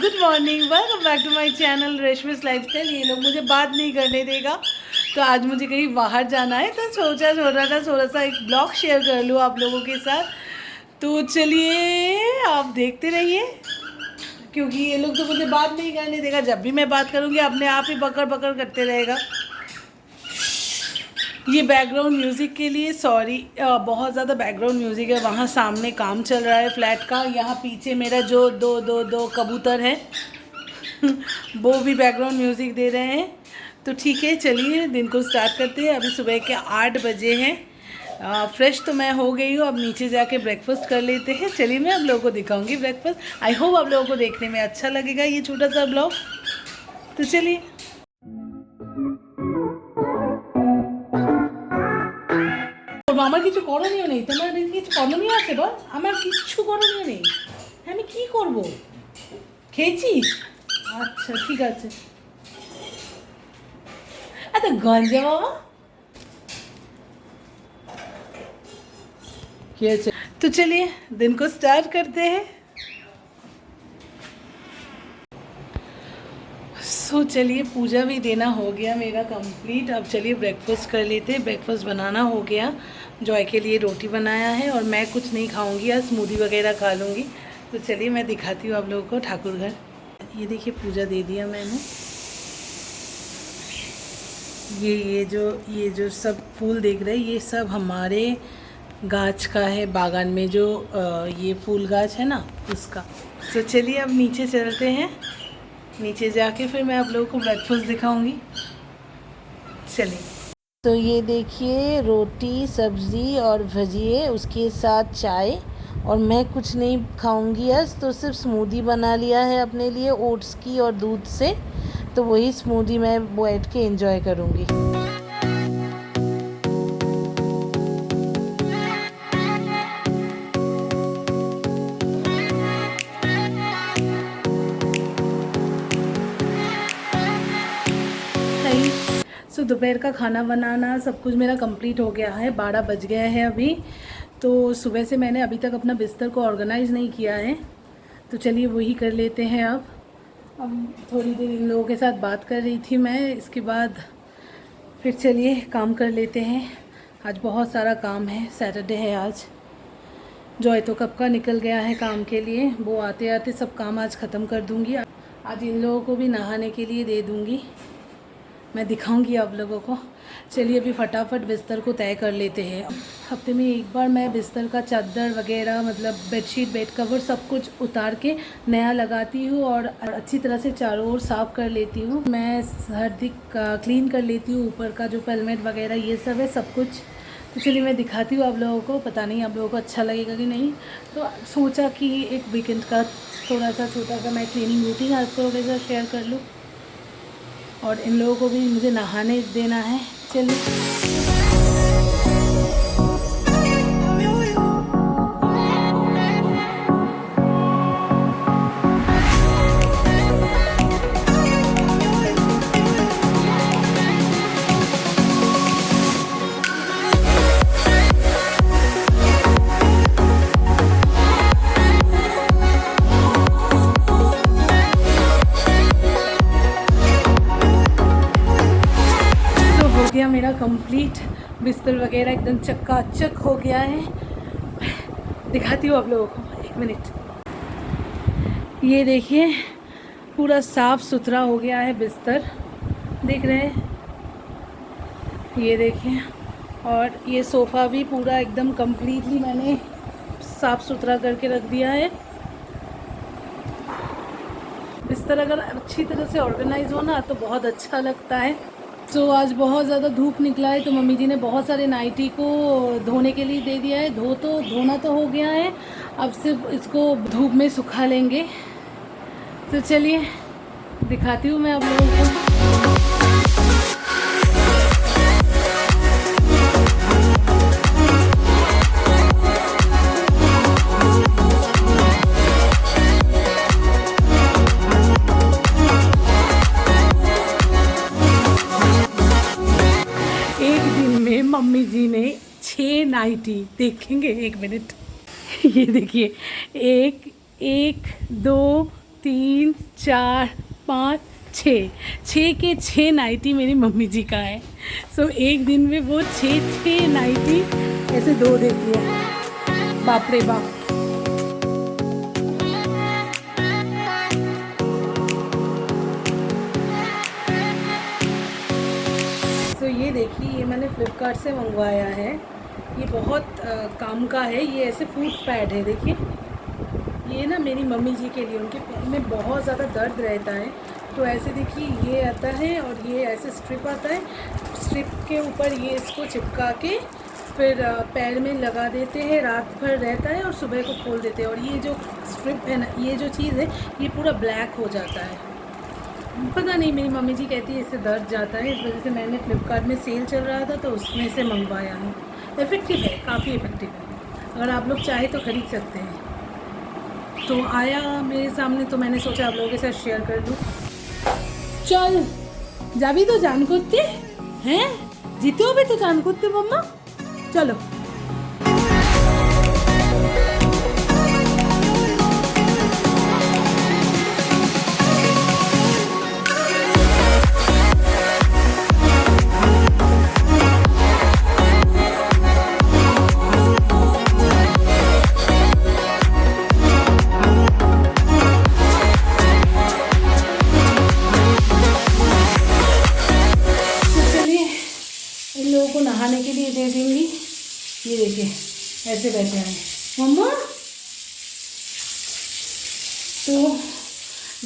Good morning, welcome back to my channel Reshmi's lifestyle. ये लोग मुझे बात नहीं करने देगा, तो आज मुझे कहीं बाहर जाना है, तो सोचा थोड़ा सा एक ब्लॉग शेयर कर लूँ आप लोगों के साथ। तो चलिए आप देखते रहिए, क्योंकि ये लोग तो मुझे बात नहीं करने देगा। जब भी मैं बात करूँगी अपने आप ही बकर बकर करते रहेगा। ये बैकग्राउंड म्यूज़िक के लिए सॉरी, बहुत ज़्यादा बैकग्राउंड म्यूज़िक है। वहाँ सामने काम चल रहा है फ्लैट का। यहाँ पीछे मेरा जो दो कबूतर है वो भी बैकग्राउंड म्यूज़िक दे रहे हैं। तो ठीक है, चलिए दिन को स्टार्ट करते हैं। अभी सुबह के 8 बजे हैं। फ्रेश तो मैं हो गई हूँ, अब नीचे जाके ब्रेकफास्ट कर लेते हैं। चलिए मैं आप लोगों को दिखाऊंगी ब्रेकफास्ट। आई होप आप लोगों को देखने में अच्छा लगेगा ये छोटा सा ब्लॉग। तो चलिए। আমার কিছু করণীয় নেই, তোমার কিছু করণীয় আছে বল? আমার কিচ্ছু করণীয় নেই, আমি কি করব? খেয়েছিস? আচ্ছা ঠিক আছে। এত গঞ্জা বাবা কি আছে? तो चलिए दिन को स्टार्ट करते हैं। सो चलिए, पूजा भी देना हो गया मेरा कंप्लीट। अब चलिए ब्रेकफास्ट कर लेते हैं। ब्रेकफास्ट बनाना हो गया। जॉय के लिए रोटी बनाया है और मैं कुछ नहीं खाऊंगी आज, स्मूदी वगैरह खा लूँगी। तो चलिए मैं दिखाती हूँ आप लोगों को ठाकुर घर। ये देखिए पूजा दे दिया मैंने। ये जो सब फूल देख रहे हैं, ये सब हमारे गाछ का है, बागान में जो ये फूल गाछ है ना, उसका। तो चलिए अब नीचे चलते हैं। नीचे जाके फिर मैं आप लोगों को ब्रेकफास्ट दिखाऊंगी। चलिए। तो ये देखिए, रोटी सब्ज़ी और भजिए, उसके साथ चाय। और मैं कुछ नहीं खाऊंगी आज, तो सिर्फ स्मूदी बना लिया है अपने लिए ओट्स की और दूध से। तो वही स्मूदी मैं बैठ के एंजॉय करूंगी। सो दोपहर का खाना बनाना सब कुछ मेरा कंप्लीट हो गया है। 12 बज गए हैं अभी। तो सुबह से मैंने अभी तक अपना बिस्तर को ऑर्गेनाइज़ नहीं किया है, तो चलिए वही कर लेते हैं। अब थोड़ी देर इन लोगों के साथ बात कर रही थी मैं, इसके बाद फिर चलिए काम कर लेते हैं। आज बहुत सारा काम है, सैटरडे है आज। जॉय तो कब का निकल गया है काम के लिए, वो आते आते सब काम आज ख़त्म कर दूँगी। आज इन लोगों को भी नहाने के लिए दे दूँगी, मैं दिखाऊंगी आप लोगों को। चलिए अभी फटाफट बिस्तर को तय कर लेते हैं। हफ्ते में एक बार मैं बिस्तर का चादर वगैरह, मतलब बेडशीट बेड कवर सब कुछ उतार के नया लगाती हूँ और अच्छी तरह से चारों ओर साफ़ कर लेती हूँ। मैं हर दिक क्लीन कर लेती हूँ, ऊपर का जो पेलमेट वगैरह ये सब है सब कुछ। तो चलिए मैं दिखाती हूँ आप लोगों को। पता नहीं आप लोगों को अच्छा लगेगा कि नहीं, तो सोचा कि एक वीकेंड का थोड़ा सा छोटा सा मैं क्लीनिंग रूटीन आप लोगों के साथ शेयर कर लूँ। और इन लोगों को भी मुझे नहाने देना है। चलिए। गया मेरा कंप्लीट, बिस्तर वगैरह एकदम चकाचक हो गया है। दिखाती हूँ आप लोगों को, एक मिनट। ये देखिए पूरा साफ़ सुथरा हो गया है बिस्तर, देख रहे हैं? ये देखिए। और ये सोफ़ा भी पूरा एकदम कंप्लीटली मैंने साफ़ सुथरा करके रख दिया है। बिस्तर अगर अच्छी तरह से ऑर्गेनाइज हो ना तो बहुत अच्छा लगता है। तो आज बहुत ज़्यादा धूप निकला है, तो मम्मी जी ने बहुत सारे नाइटी को धोने के लिए दे दिया है। धोना तो हो गया है, अब सिर्फ इसको धूप में सुखा लेंगे। तो चलिए दिखाती हूँ मैं आप लोगों को। मम्मी जी ने 6 नाइटी, देखेंगे एक मिनट। ये देखिए, 1 2 3 4 5 6 6 के 6 नाइटी मेरी मम्मी जी का है। सो एक दिन में वो 6 नाइटी ऐसे धो देती है। बाप रे बाप। तो ये देखिए, ये मैंने फ्लिपकार्ट से मंगवाया है। ये बहुत काम का है। ये ऐसे फूट पैड है, देखिए। ये ना मेरी मम्मी जी के लिए, उनके पैर में बहुत ज़्यादा दर्द रहता है। तो ऐसे देखिए, ये आता है और ये ऐसे स्ट्रिप आता है। स्ट्रिप के ऊपर ये इसको चिपका के फिर पैर में लगा देते हैं। रात भर रहता है और सुबह को खोल देते हैं। और ये जो स्ट्रिप है ना, ये जो चीज़ है, ये पूरा ब्लैक हो जाता है। पता नहीं, मेरी मम्मी जी कहती है इससे दर्द जाता है। इस वजह से मैंने फ्लिपकार्ट में सेल चल रहा था तो उसमें से मंगवाया है। इफ़ेक्टिव है, काफ़ी इफ़ेक्टिव है। अगर आप लोग चाहे तो ख़रीद सकते हैं। तो आया मेरे सामने तो मैंने सोचा आप लोगों के साथ शेयर कर दूँ। चल जाबी तो जान करते हैं, जीते हो भी तो जान करते मम्मा। चलो को नहाने के लिए दे देंगी। ये देखिए ऐसे बैठे हैं मम्मा। तो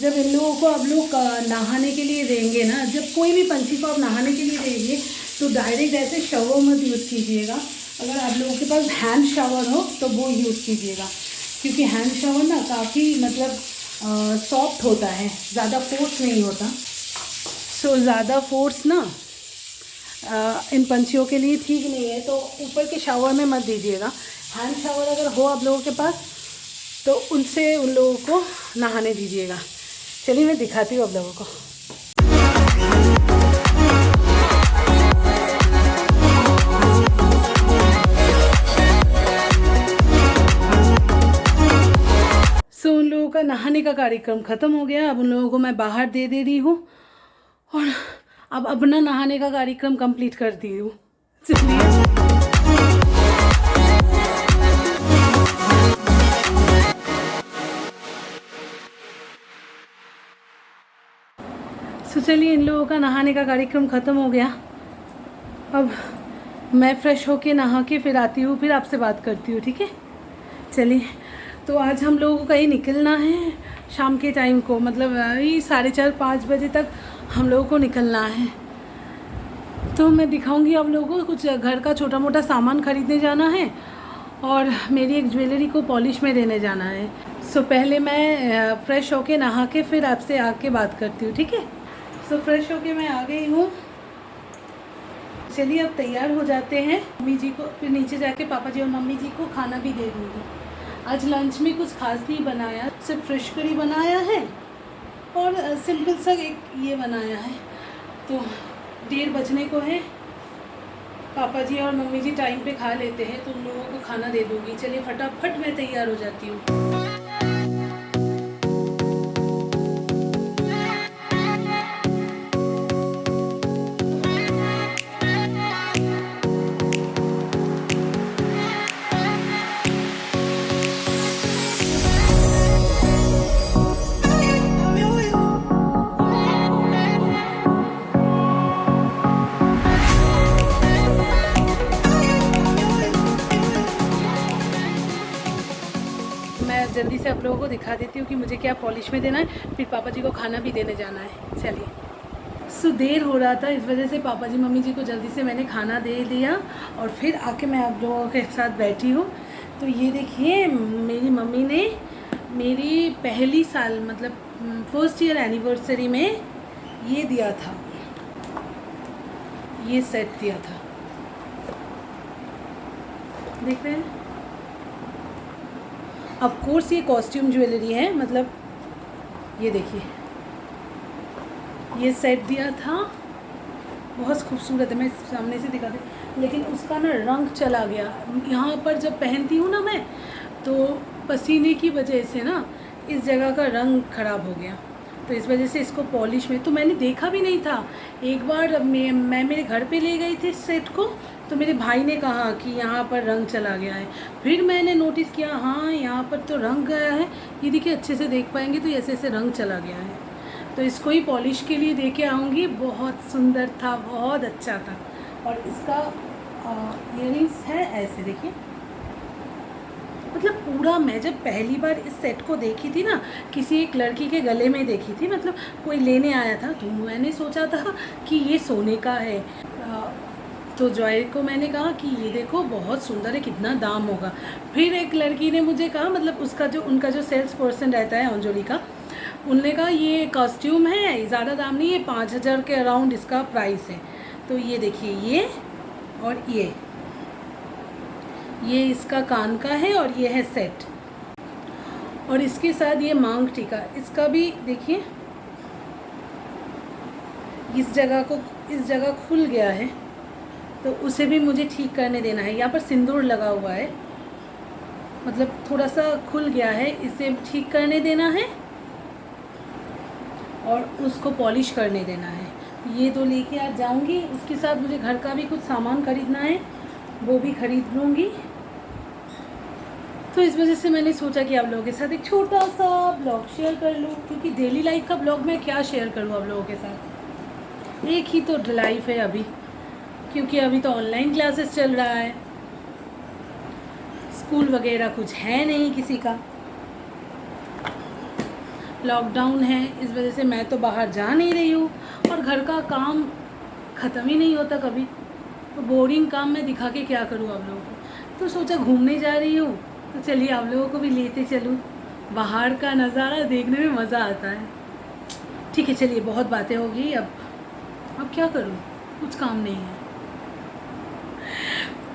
जब इन लोगों को आप लोग नहाने के लिए देंगे ना, जब कोई भी पंछी को आप नहाने के लिए देंगे तो डायरेक्ट ऐसे शावर मत यूज़ कीजिएगा। अगर आप लोगों के पास हैंड शावर हो तो वो यूज़ कीजिएगा, क्योंकि हैंड शावर ना काफ़ी मतलब सॉफ्ट होता है, ज़्यादा फोर्स नहीं होता। सो ज़्यादा फोर्स ना इन पंछियों के लिए ठीक नहीं है। तो ऊपर के शावर में मत दीजिएगा। हैंड शावर अगर हो आप लोगों के पास तो उनसे उन लोगों को नहाने दीजिएगा। चलिए मैं दिखाती हूँ आप लोगों को। सो उन लोगों का नहाने का कार्यक्रम ख़त्म हो गया। अब उन लोगों को मैं बाहर दे रही हूँ और अब अपना नहाने का कार्यक्रम कंप्लीट करती हूँ। चलिए चलिए इन लोगों का नहाने का कार्यक्रम ख़त्म हो गया। अब मैं फ्रेश होके नहा के फिर आती हूँ, फिर आपसे बात करती हूँ, ठीक है। चलिए, तो आज हम लोगों को कहीं निकलना है शाम के टाइम को, मतलब यही 4:30 5 बजे तक हम लोगों को निकलना है। तो मैं दिखाऊंगी आप लोगों को। कुछ घर का छोटा मोटा सामान ख़रीदने जाना है और मेरी एक ज्वेलरी को पॉलिश में देने जाना है। सो पहले मैं फ़्रेश होके नहा के फिर आपसे आके बात करती हूँ, ठीक है। सो फ्रेश होके मैं आ गई हूँ। चलिए अब तैयार हो जाते हैं। मम्मी जी को फिर नीचे जाके पापा जी और मम्मी जी को खाना भी दे दूँगी। आज लंच में कुछ खास नहीं बनाया, सिर्फ फिश करी बनाया है और सिंपल सा एक ये बनाया है। तो 1:30 बजने को है। पापा जी और मम्मी जी टाइम पे खा लेते हैं तो उन लोगों को खाना दे दूँगी। चलिए फटाफट मैं तैयार हो जाती हूँ। मैं जल्दी से आप लोगों को दिखा देती हूँ कि मुझे क्या पॉलिश में देना है, फिर पापा जी को खाना भी देने जाना है। चलिए। सो देर हो रहा था, इस वजह से पापा जी मम्मी जी को जल्दी से मैंने खाना दे दिया और फिर आके मैं आप लोगों के साथ बैठी हूँ। तो ये देखिए, मेरी मम्मी ने मेरी पहली साल मतलब फर्स्ट ईयर एनिवर्सरी में ये दिया था, ये सेट दिया था, देख रहे हैं। ऑफ कोर्स ये कॉस्ट्यूम ज्वेलरी है, मतलब ये देखिए, ये सेट दिया था, बहुत खूबसूरत है। मैं सामने से दिखा दूँ, लेकिन उसका ना रंग चला गया। यहाँ पर जब पहनती हूँ ना मैं, तो पसीने की वजह से ना इस जगह का रंग ख़राब हो गया, तो इस वजह से इसको पॉलिश में, तो मैंने देखा भी नहीं था। एक बार मैं मेरे घर पे ले गई थी सेट को, तो मेरे भाई ने कहा कि यहाँ पर रंग चला गया है। फिर मैंने नोटिस किया, हाँ यहाँ पर तो रंग गया है, ये देखिए अच्छे से देख पाएंगे तो ऐसे ऐसे रंग चला गया है। तो इसको ही पॉलिश के लिए दे के आऊँगी। बहुत सुंदर था, बहुत अच्छा था। और इसका ईयरिंग्स है ऐसे, देखिए। मतलब पूरा, मैं जब पहली बार इस सेट को देखी थी ना, किसी एक लड़की के गले में देखी थी, मतलब कोई लेने आया था, तो मैंने सोचा था कि ये सोने का है। तो जॉय को मैंने कहा कि ये देखो बहुत सुंदर है, कितना दाम होगा। फिर एक लड़की ने मुझे कहा, मतलब उनका जो सेल्स पर्सन रहता है अंजलि का, उनने कहा ये कॉस्ट्यूम है, ज़्यादा दाम नहीं है, 5,000 के अराउंड इसका प्राइस है। तो ये देखिए, ये और ये इसका कान का है और ये है सेट, और इसके साथ ये मांग टीका, इसका भी देखिए इस जगह खुल गया है, तो उसे भी मुझे ठीक करने देना है। यहाँ पर सिंदूर लगा हुआ है, मतलब थोड़ा सा खुल गया है, इसे ठीक करने देना है और उसको पॉलिश करने देना है। ये तो लेके आज जाऊंगी, उसके साथ मुझे घर का भी कुछ सामान खरीदना है, वो भी खरीद लूँगी। तो इस वजह से मैंने सोचा कि आप लोगों के साथ एक छोटा सा ब्लॉग शेयर कर लूँ, क्योंकि डेली लाइफ का ब्लॉग मैं क्या शेयर करूँ आप लोगों के साथ। एक ही तो लाइफ है अभी, क्योंकि अभी तो ऑनलाइन क्लासेस चल रहा है, स्कूल वगैरह कुछ है नहीं किसी का, लॉकडाउन है, इस वजह से मैं तो बाहर जा नहीं रही हूँ, और घर का काम ख़त्म ही नहीं होता कभी। तो बोरिंग काम मैं दिखा के क्या करूँ आप लोगों को। तो सोचा घूमने जा रही हूँ, तो चलिए आप लोगों को भी लेते चलूँ, बाहर का नज़ारा देखने में मज़ा आता है। ठीक है, चलिए बहुत बातें हो गई, अब क्या करूँ, कुछ काम नहीं है।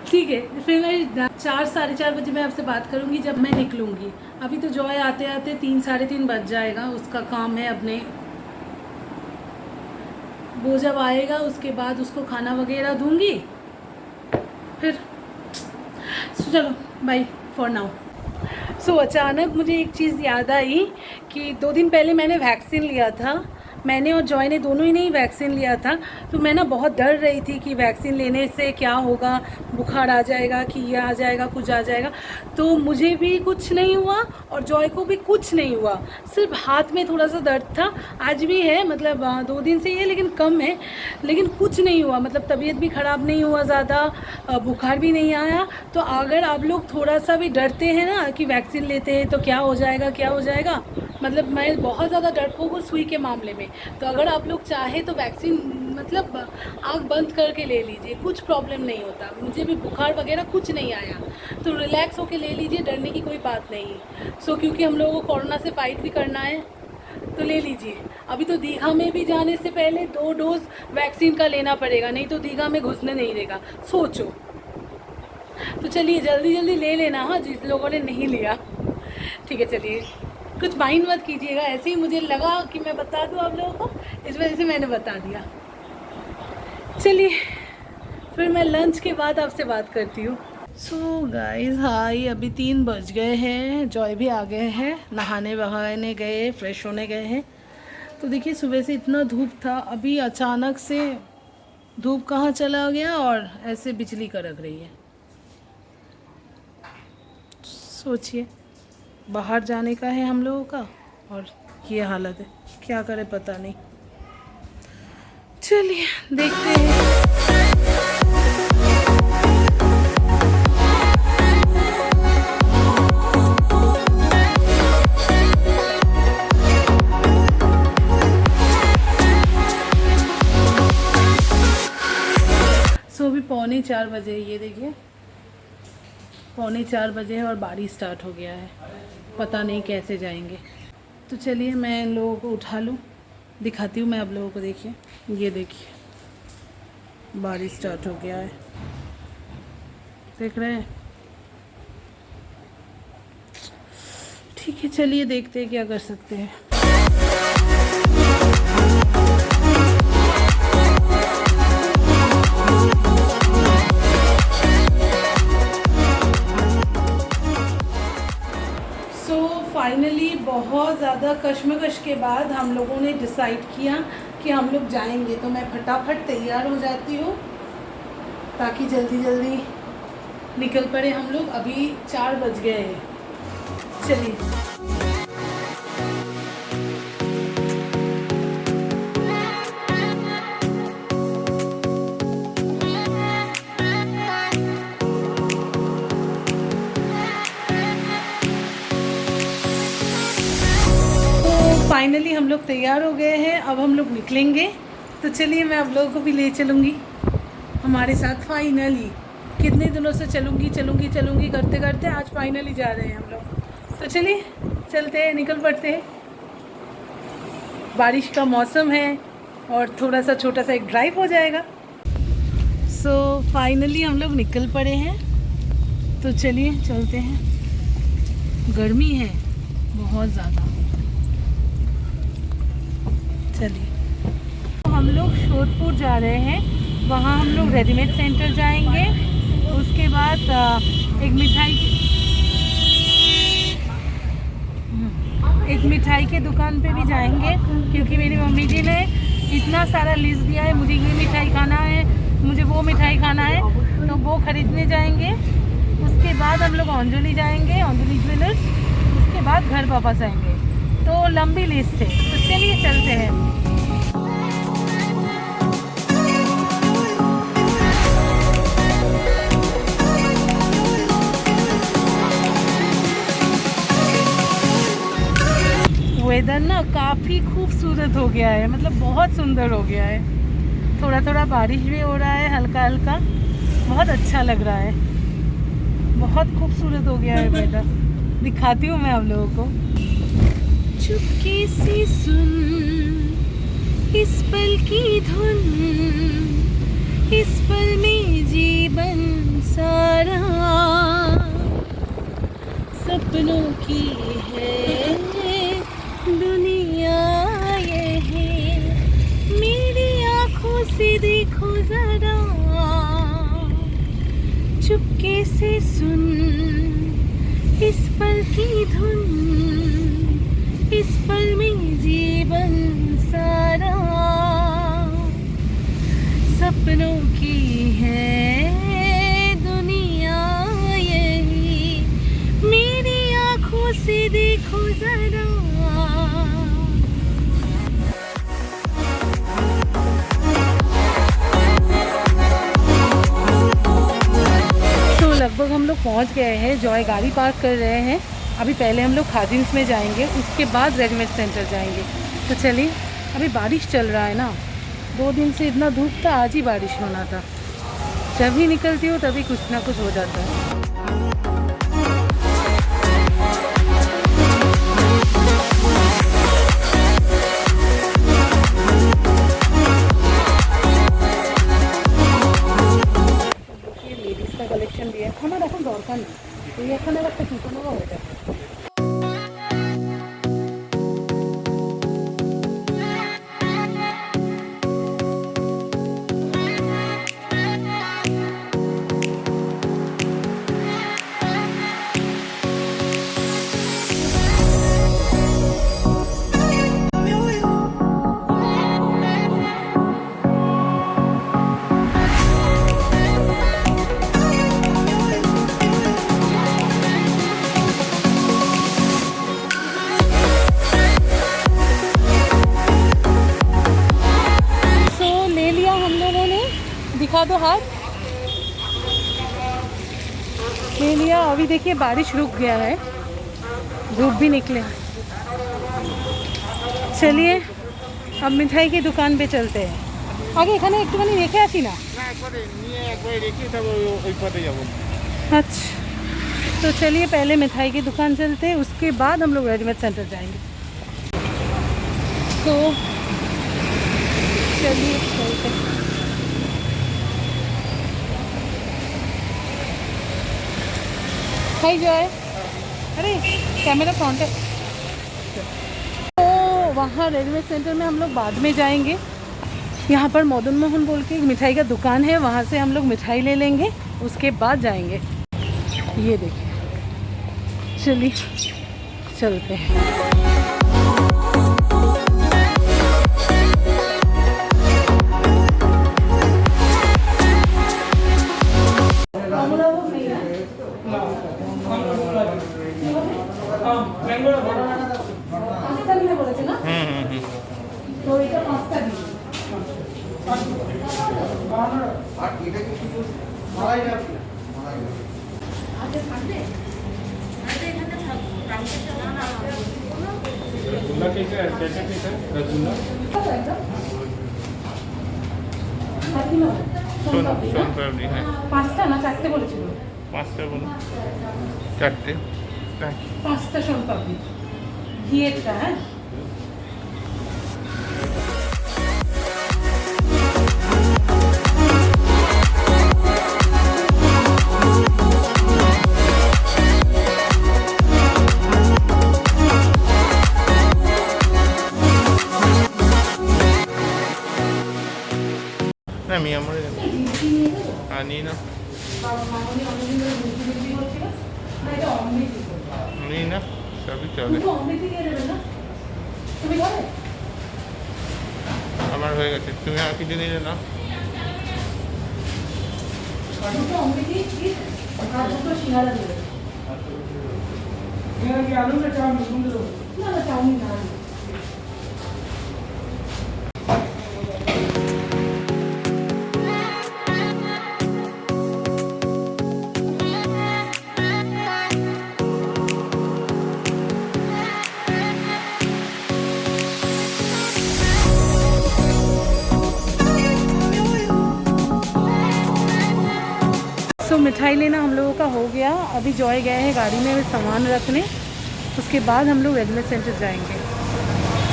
ठीक है, फिर मैं 4 साढ़े 4 बजे मैं आपसे बात करूँगी जब मैं निकलूँगी। अभी तो जॉय आते आते 3 साढ़े 3 बज जाएगा, उसका काम है अपने, वो जब आएगा उसके बाद उसको खाना वगैरह दूँगी, फिर चलो बाय फॉर नाउ। सो अचानक मुझे एक चीज़ याद आई कि 2 दिन पहले मैंने वैक्सीन लिया था, मैंने और जॉय ने दोनों ही नहीं वैक्सीन लिया था। तो मैं ना बहुत डर रही थी कि वैक्सीन लेने से क्या होगा, बुखार आ जाएगा कि ये आ जाएगा, कुछ आ जाएगा। तो मुझे भी कुछ नहीं हुआ और जॉय को भी कुछ नहीं हुआ, सिर्फ हाथ में थोड़ा सा दर्द था, आज भी है, मतलब 2 दिन से ही है लेकिन कम है, लेकिन कुछ नहीं हुआ, मतलब तबीयत भी ख़राब नहीं हुआ ज़्यादा, बुखार भी नहीं आया। तो अगर आप लोग थोड़ा सा भी डरते हैं ना कि वैक्सीन लेते हैं तो क्या हो जाएगा क्या हो जाएगा, मतलब मैं बहुत ज़्यादा डरपोक हूँ सुई के मामले में। तो अगर आप लोग चाहे तो वैक्सीन मतलब आँख बंद करके ले लीजिए, कुछ प्रॉब्लम नहीं होता। मुझे भी बुखार वगैरह कुछ नहीं आया, तो रिलैक्स होके ले लीजिए, डरने की कोई बात नहीं। क्योंकि हम लोगों को कोरोना से फाइट भी करना है, तो ले लीजिए। अभी तो दीघा में भी जाने से पहले 2 डोज वैक्सीन का लेना पड़ेगा, नहीं तो दीघा में घुसने नहीं देगा, सोचो। तो चलिए जल्दी जल्दी ले लेना, हाँ, जिस लोगों ने नहीं लिया। ठीक है, चलिए कुछ माइंड मत कीजिएगा, ऐसे ही मुझे लगा कि मैं बता दूं आप लोगों को, इस वजह से मैंने बता दिया। चलिए फिर मैं लंच के बाद आपसे बात करती हूँ। सो गाइस, हाय, अभी 3 बज गए हैं, जॉय भी आ गए हैं, नहाने वहाने गए, फ्रेश होने गए हैं। तो देखिए सुबह से इतना धूप था, अभी अचानक से धूप कहाँ चला गया और ऐसे बिजली कड़क रही है। सोचिए, बाहर जाने का है हम लोगों का और ये हालत है, क्या करें पता नहीं। चलिए देखते हैं। सो अभी 3:45 बजे, ये देखिए 3:45 बजे है और बारिश स्टार्ट हो गया है, पता नहीं कैसे जाएंगे। तो चलिए मैं इन लोगों को उठा लूँ, दिखाती हूँ मैं आप लोगों को। देखिए, ये देखिए बारिश स्टार्ट हो गया है, देख रहे हैं। ठीक है, चलिए देखते हैं क्या कर सकते हैं। फाइनली बहुत ज़्यादा कश्मकश के बाद हम लोगों ने डिसाइड किया कि हम लोग जाएंगे, तो मैं फटाफट तैयार हो जाती हूँ ताकि जल्दी जल्दी निकल पड़े हम लोग। अभी 4 बज गए हैं। चलिए। फाइनली हम लोग तैयार हो गए हैं, अब हम लोग निकलेंगे। तो चलिए मैं आप लोगों को भी ले चलूँगी हमारे साथ। फाइनली कितने दिनों से चलूँगी करते करते आज फाइनली जा रहे हैं हम लोग। तो चलिए चलते हैं, निकल पड़ते हैं। बारिश का मौसम है और थोड़ा सा छोटा सा एक ड्राइव हो जाएगा। सो फाइनली हम लोग निकल पड़े हैं। तो चलिए चलते हैं। गर्मी है बहुत ज़्यादा। चलिए तो हम लोग शोधपुर जा रहे हैं, वहाँ हम लोग रेडीमेड सेंटर जाएंगे। उसके बाद एक मिठाई के दुकान पे भी जाएंगे, क्योंकि मेरी मम्मी जी ने इतना सारा लिस्ट दिया है, मुझे ये मिठाई खाना है, मुझे वो मिठाई खाना है, तो वो ख़रीदने जाएंगे। उसके बाद हम लोग अंजलि जाएंगे, अंजलि ज्वेलर्स। उसके बाद घर वापस आएंगे। तो लंबी लिस्ट है, तो चलिए चलते हैं। वेदर ना काफ़ी खूबसूरत हो गया है, मतलब बहुत सुंदर हो गया है। थोड़ा थोड़ा बारिश भी हो रहा है, हल्का हल्का, बहुत अच्छा लग रहा है। बहुत खूबसूरत हो गया है वेदर। दिखाती हूँ मैं आप लोगों को। चुपके से सुन इस पल की धुन, इस पल में जीवन सारा सपनों की है दुनिया ये है। मेरी आँखों से देखो जरा, चुपके से सुन इस पल की धुन, इस पल में जीवन सारा सपनों की है दुनिया यही। मेरी आँखों से देखो जरा। तो लगभग हम लोग पहुंच गए हैं। जॉय गाड़ी पार्क कर रहे हैं। अभी पहले हम लोग खादिम्स में जाएंगे, उसके बाद रेडीमेड सेंटर जाएंगे। तो चलिए। अभी बारिश चल रहा है ना, 2 दिन से इतना धूप था, आज ही बारिश होना था। जब भी निकलती हूँ तभी कुछ ना कुछ हो जाता है। लेडीज का कलेक्शन भी है। हमारा এখন দরকার নেই, এই এখানে একটা টিকানো হয়ে যাবে। दिखा दो हाथ। ले लिया। अभी देखिए बारिश रुक गया है, धूप भी निकले। चलिए अब मिठाई की दुकान पे चलते हैं। आगे এখানে একটুখানি রেখে আসি না। अच्छा तो चलिए पहले मिठाई की दुकान चलते हैं, उसके बाद हम लोग रेडीमेड सेंटर जाएंगे। तो चलिए चलते हैं। हाय जॉय, अरे कैमरा फ्रंट है। तो वहाँ रेडीमेड सेंटर में हम लोग बाद में जाएंगे। यहाँ पर मदन मोहन बोल के एक मिठाई का दुकान है, वहाँ से हम लोग मिठाई ले लेंगे, उसके बाद जाएंगे। ये देखिए। चलिए चलते हैं। रसगुल्ला कैसे है? कैसे कैसे रसगुल्ला? सोनपापड़ी है। পাঁচটা না চারটে বলেছিল? পাঁচটা বলো। চারটে। পাঁচটা সোনপাপড়ি ঘিয়েরটা। হ্যাঁ না মিয়ামরে আনি না নি না সবই চলে। আমার হয়ে গেছে, তুমি আর কিছু নিলে না? तो मिठाई लेना हम लोगों का हो गया। अभी जॉय गए हैं गाड़ी में सामान रखने, उसके बाद हम लोग वेलनेस सेंटर जाएंगे।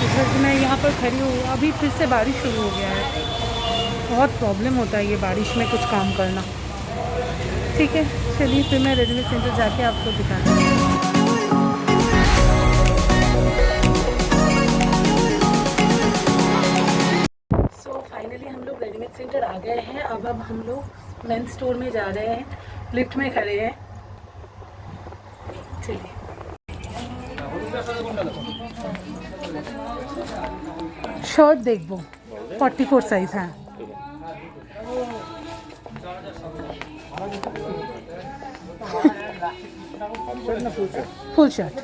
इस वक्त मैं यहाँ पर खड़ी हूँ। अभी फिर से बारिश शुरू हो गया है, बहुत प्रॉब्लम होता है ये बारिश में कुछ काम करना। ठीक है चलिए फिर मैं वेलनेस सेंटर जाके आपको दिखाती हूँ। सो फाइनली हम लोग रेडीमेड सेंटर आ गए हैं। अब हम लोग मेन स्टोर में जा रहे हैं, लिफ्ट में खड़े हैं। चलिए शर्ट देखो 44 साइज है। ফুল শার্ট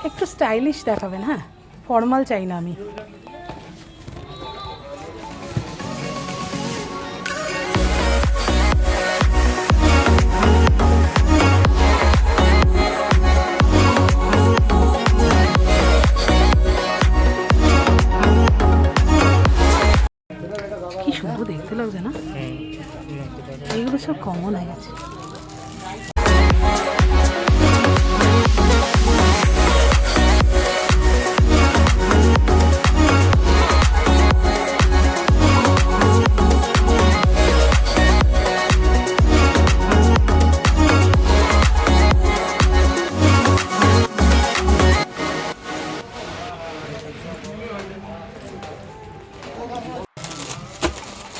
একটু স্টাইলিশ দেখাবেন। হ্যাঁ ফর্মাল চাই না আমি। কি সুন্দর দেখতে লাগছে না? এইগুলো সব কমন হয়ে গেছে।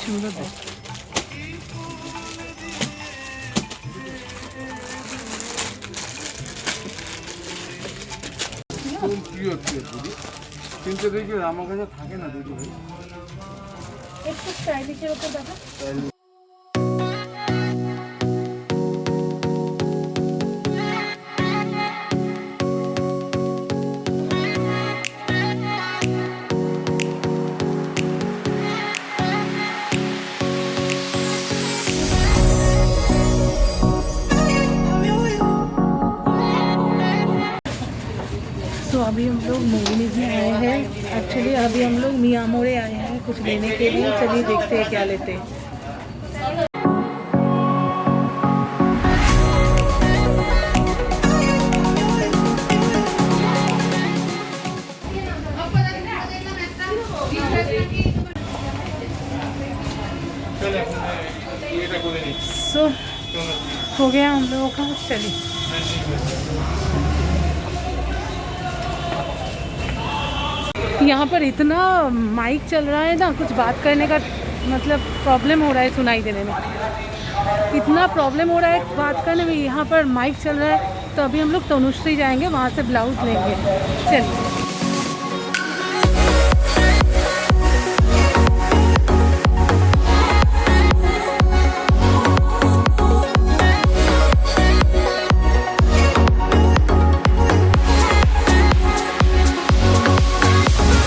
সুন্দর দেখ। কিন্তু দেখি আমার কাছে থাকে না দেখি ভাই একটু স্টাইলিশের উপর দেখা। तो अभी हम लोग मोगिनीज में आए हैं। एक्चुअली अभी हम लोग मियामोरे आए हैं कुछ लेने के लिए। चलिए देखते हैं क्या लेते हैं। सो हो गया हम लोगों का। चलिए यहाँ पर इतना माइक चल रहा है ना, कुछ बात करने का मतलब प्रॉब्लम हो रहा है, सुनाई देने में इतना प्रॉब्लम हो रहा है बात करने में। यहाँ पर माइक चल रहा है तो अभी हम लोग तनुश्री जाएंगे, वहाँ से ब्लाउज लेंगे। चलिए।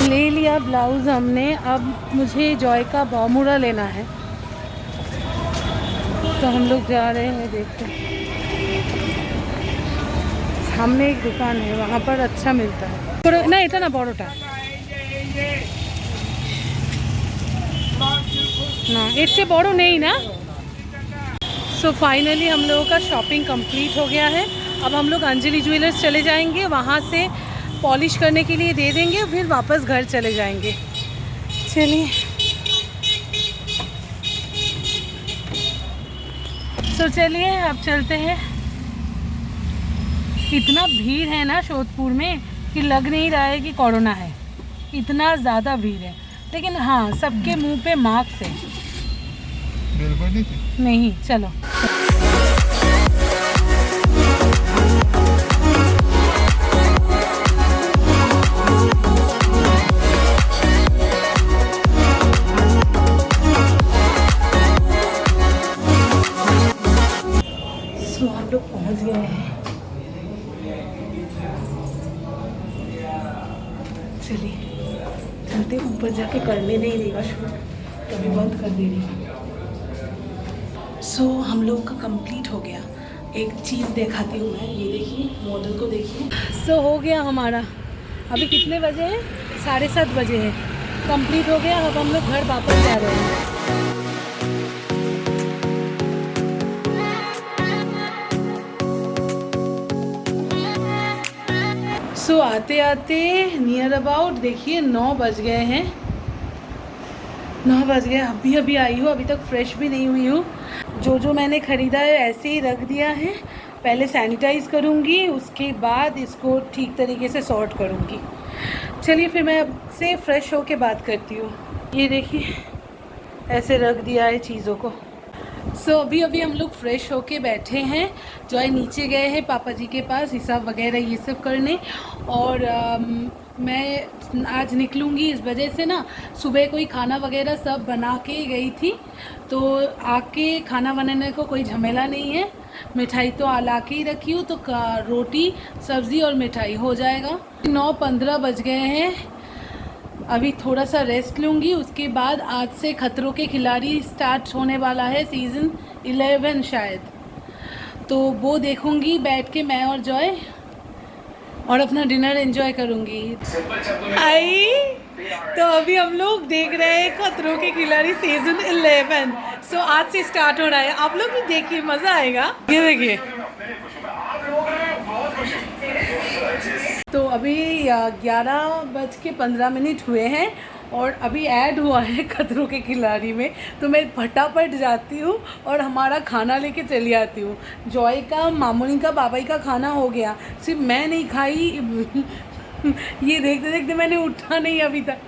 ले लिया ब्लाउज हमने, अब मुझे जॉय का बामुड़ा लेना है, तो हम लोग जा रहे हैं। देखते हैं, सामने एक दुकान है, वहाँ पर अच्छा मिलता है ना। इतना बड़ोटा ना, इससे बड़ो नहीं ना। सो फाइनली हम लोगों का शॉपिंग कंप्लीट हो गया है। अब हम लोग अंजलि ज्वेलर्स चले जाएंगे, वहाँ से पॉलिश करने के लिए दे देंगे, फिर वापस घर चले जाएंगे। चलिए। तो चलिए अब चलते हैं। इतना भीड़ है ना जोधपुर में कि लग नहीं रहा है कि कोरोना है, इतना ज़्यादा भीड़ है। लेकिन हाँ, सबके मुंह पे मास्क है। नहीं, चलो। हम लोग पहुंच गए हैं। चलिए चलते, ऊपर जाके करने नहीं देगा शूट, कभी बंद कर दे रही। सो हम लोग का कंप्लीट हो गया। एक चीज़ दिखाती हूँ मैं, ये देखिए, मॉडल को देखिए। सो हो गया हमारा। अभी कितने बजे हैं? 7:30 बजे है। कंप्लीट हो गया। अब हम लोग घर वापस जा रहे हैं। सो आते आते नियर अबाउट देखिए 9 बज गए हैं। 9 बज गए। अभी आई हूँ, अभी तक फ्रेश भी नहीं हुई हूँ। जो मैंने ख़रीदा है ऐसे ही रख दिया है। पहले सैनिटाइज़ करूँगी, उसके बाद इसको ठीक तरीके से सॉर्ट करूँगी। चलिए फिर मैं आपसे फ़्रेश होके बात करती हूँ। ये देखिए ऐसे रख दिया है चीज़ों को। सो अभी हम लोग फ्रेश होके बैठे हैं। जॉय नीचे गए हैं पापा जी के पास हिसाब वगैरह ये सब करने, और मैं आज निकलूँगी इस वजह से ना, सुबह कोई खाना वगैरह सब बना के गई थी, तो आके खाना बनाने को कोई झमेला नहीं है। मिठाई तो ला के ही रखी हूँ, तो रोटी सब्ज़ी और मिठाई हो जाएगा। 9:15 बज गए हैं। अभी थोड़ा सा रेस्ट लूँगी, उसके बाद आज से खतरों के खिलाड़ी स्टार्ट होने वाला है, सीज़न 11 शायद, तो वो देखूँगी बैठ के मैं और जॉय, और अपना डिनर एंजॉय करूँगी। आई तो अभी हम लोग देख रहे हैं खतरों के खिलाड़ी सीज़न 11। सो आज से स्टार्ट हो रहा है। आप लोग भी देखिए, मज़ा आएगा। ये देखिए, तो अभी 11:15 हुए हैं और अभी ऐड हुआ है खतरों के खिलाड़ी में, तो मैं फटाफट जाती हूँ और हमारा खाना लेके चली आती हूँ। जॉय का, मामूनी का, बाबाई का खाना हो गया, सिर्फ मैं नहीं खाई। ये देखते देखते मैंने उठा नहीं अभी तक।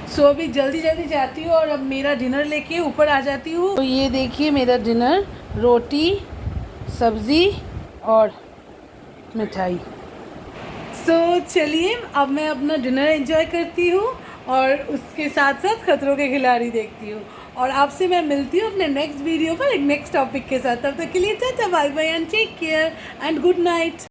सो अभी जल्दी जाती हूँ और अब मेरा डिनर लेके ऊपर आ जाती हूँ। तो ये देखिए मेरा डिनर, रोटी, सब्ज़ी और मिठाई। सो चलिए अब मैं अपना डिनर एंजॉय करती हूँ और उसके साथ साथ खतरों के खिलाड़ी देखती हूँ, और आपसे मैं मिलती हूँ अपने नेक्स्ट वीडियो पर एक नेक्स्ट टॉपिक के साथ। तब तक के लिए tata, bye bye and take care and good night.